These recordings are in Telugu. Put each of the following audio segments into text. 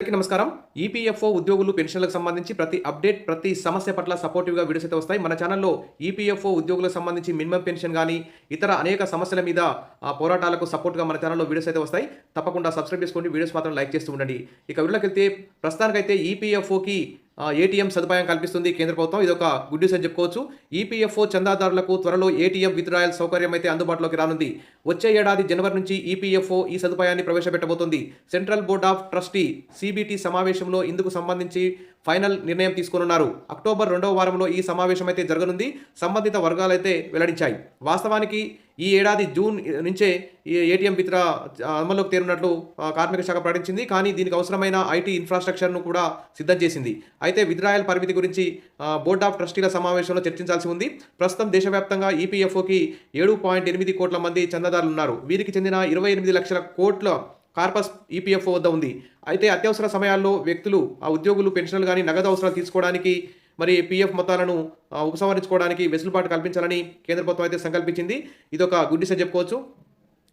అందరికీ నమస్కారం. ఈపీఎఫ్ఓ ఉద్యోగులు పెన్షన్లకు సంబంధించి ప్రతి అప్డేట్, ప్రతి సమస్య పట్ల సపోర్టివ్‌గా వీడియోస్ అయితే వస్తాయి. మన ఛానెల్‌లో ఈపీఎఫ్ఓ ఉద్యోగులకు సంబంధించి మినిమమ్ పెన్షన్ గాని, ఇతర అనేక సమస్యల మీద పోరాటాలకు సపోర్ట్‌గా మన ఛానెల్‌లో వీడియోస్ అయితే వస్తాయి. తప్పకుండా సబ్స్క్రైబ్ చేసుకోండి. వీడియోస్ మాత్రం లైక్ చేస్తూ ఉండండి. ఇక వీడియోలోకెళ్తే ప్రస్తుతానికైతే ఈపీఎఫ్ఓకి ఏటీఎం సదుపాయం కల్పిస్తుంది కేంద్ర ప్రభుత్వం. ఇదొక గుడ్ న్యూస్ అని చెప్పుకోవచ్చు. ఈపీఎఫ్ఓ చందాదారులకు త్వరలో ఏటీఎం విత్‌డ్రాయల్ సౌకర్యం అయితే అందుబాటులోకి రానుంది. వచ్చే ఏడాది జనవరి నుంచి ఈపీఎఫ్ఓ ఈ సదుపాయాన్ని ప్రవేశపెట్టబోతోంది. Central board of trustee (CBT) సమావేశంలో ఇందుకు సంబంధించి ఫైనల్ నిర్ణయం తీసుకోనున్నారు. అక్టోబర్ 2వ వారంలో ఈ సమావేశం అయితే జరగనుంది. సంబంధిత వర్గాలైతే వెల్లడించాయి. వాస్తవానికి ఈ ఏడాది జూన్ నుంచే ఈ ఏటీఎం విత్‌డ్రా అమల్లోకి తేనున్నట్లు కార్మిక శాఖ ప్రకటించింది. కానీ దీనికి అవసరమైన ఐటీ ఇన్ఫ్రాస్ట్రక్చర్‌ను కూడా సిద్ధం చేసింది. అయితే విత్‌డ్రాయల్ పరిమితి గురించి బోర్డ్ ఆఫ్ ట్రస్టీల సమావేశంలో చర్చించాల్సి ఉంది. ప్రస్తుతం దేశవ్యాప్తంగా ఈపీఎఫ్ఓకి 7.8 కోట్ల మంది చందాదారులు ఉన్నారు. వీరికి చెందిన 28 లక్షల కోట్ల కార్పస్ ఈపీఎఫ్ఓ వద్ద ఉంది. అయితే అత్యవసర సమయాల్లో వ్యక్తులు, ఉద్యోగులు పెన్షన్లు గాని, నగదు అవసరాలు తీసుకోవడానికి, మరి పీఎఫ్ మొత్తాలను ఉపసంహరించుకోవడానికి వెసులుబాటు కల్పించాలని కేంద్ర ప్రభుత్వం అయితే సంకల్పించింది. ఇదొక గుడ్ న్యూస్ అని చెప్పుకోవచ్చు.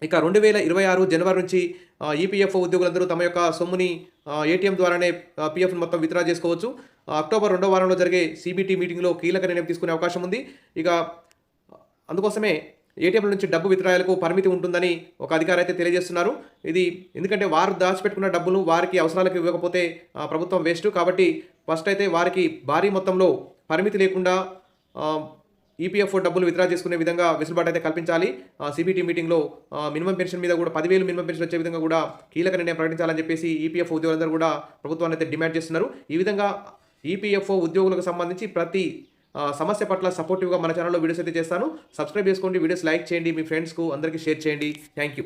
ఇక 2026 జనవరి నుంచి ఈపీఎఫ్ఓ ఉద్యోగులందరూ తమ యొక్క సొమ్ముని ఏటీఎం ద్వారానే పీఎఫ్ మొత్తం విత్‌డ్రా చేసుకోవచ్చు. అక్టోబర్ 2వ వారంలో జరిగే సీబీటీ మీటింగ్లో కీలక నిర్ణయం తీసుకునే అవకాశం ఉంది. ఇక అందుకోసమే ఏటీఎంల నుంచి డబ్బు విత్‌డ్రాయల్‌కు పరిమితి ఉంటుందని ఒక అధికారి అయితే తెలియజేస్తున్నారు. ఇది ఎందుకంటే వారు దాచిపెట్టుకున్న డబ్బును వారికి అవసరాలకు ఇవ్వకపోతే ప్రభుత్వం వేస్ట్. కాబట్టి ఫస్ట్ అయితే వారికి భారీ మొత్తంలో పరిమితి లేకుండా ఈపీఎఫ్ఓ డబ్బులు విత్‌డ్రా చేసుకునే విధంగా వెసులుబాటు అయితే కల్పించాలి. సీబీటీ మీటింగ్లో మినిమమ్ పెన్షన్ మీద కూడా 10,000 మినిమమ్ పెన్షన్ వచ్చే విధంగా కూడా కీలక నిర్ణయం ప్రకటించాలని చెప్పేసి ఈపీఎఫ్ఓ ఉద్యోగులందరూ కూడా ప్రభుత్వాన్ని అయితే డిమాండ్ చేస్తున్నారు. ఈ విధంగా ఈపీఎఫ్ఓ ఉద్యోగులకు సంబంధించి ప్రతి సమస్య పట్ల సపోర్టివ్‌గా మన ఛానెల్‌లో వీడియోస్ అయితే చేస్తాను. సబ్స్క్రైబ్ చేసుకోండి, వీడియోస్ లైక్ చేయండి, మీ ఫ్రెండ్స్‌కు అందరికీ షేర్ చేయండి. Thank you.